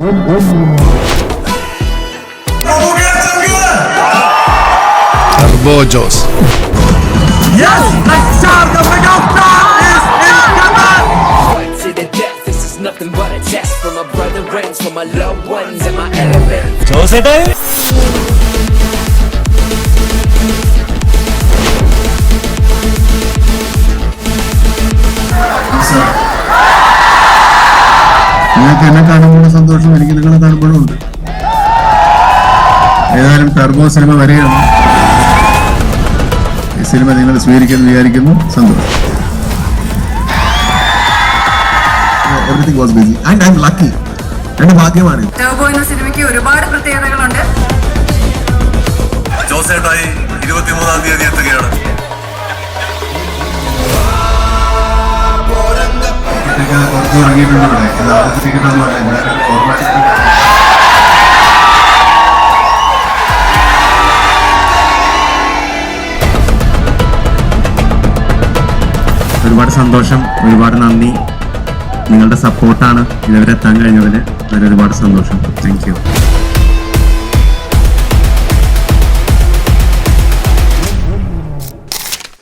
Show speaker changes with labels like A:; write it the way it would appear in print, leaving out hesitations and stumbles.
A: Turbo Joss.
B: Yes, the sound of the doctor is in command.
C: Fight to the death, this is nothing but a test for my brother reigns, for my loved ones and my element.
D: ജോസേട്ടേ
E: നിങ്ങൾക്ക് എന്നെ കാണുമ്പോൾ സന്തോഷം എനിക്ക് നിങ്ങളെ കാണുമ്പോഴും ഉണ്ട്. ഏതായാലും turbo cinema വരികയാണ്. ഈ സിനിമ നിങ്ങൾ സ്വീകരിക്കുമെന്ന് വിചാരിക്കുന്നു. സന്തോഷം. Everything was busy and I'm lucky. എന്റെ ഭാഗ്യമാണ്.
F: ടർബോ എന്ന സിനിമയ്ക്ക് ഒരുപാട് പ്രത്യേകതകളുണ്ട്.
G: ജോസേട്ടായി 23-ാം തീയതി എത്തുകയാണ്.
E: പുറത്തു തുടങ്ങിയിട്ടുണ്ട്.
H: ഒരുപാട് സന്തോഷം, ഒരുപാട് നന്ദി. നിങ്ങളുടെ സപ്പോർട്ടാണ് ഇതുവരെ എത്താൻ കഴിഞ്ഞതിൽ ഒരുപാട് സന്തോഷം. Thank you.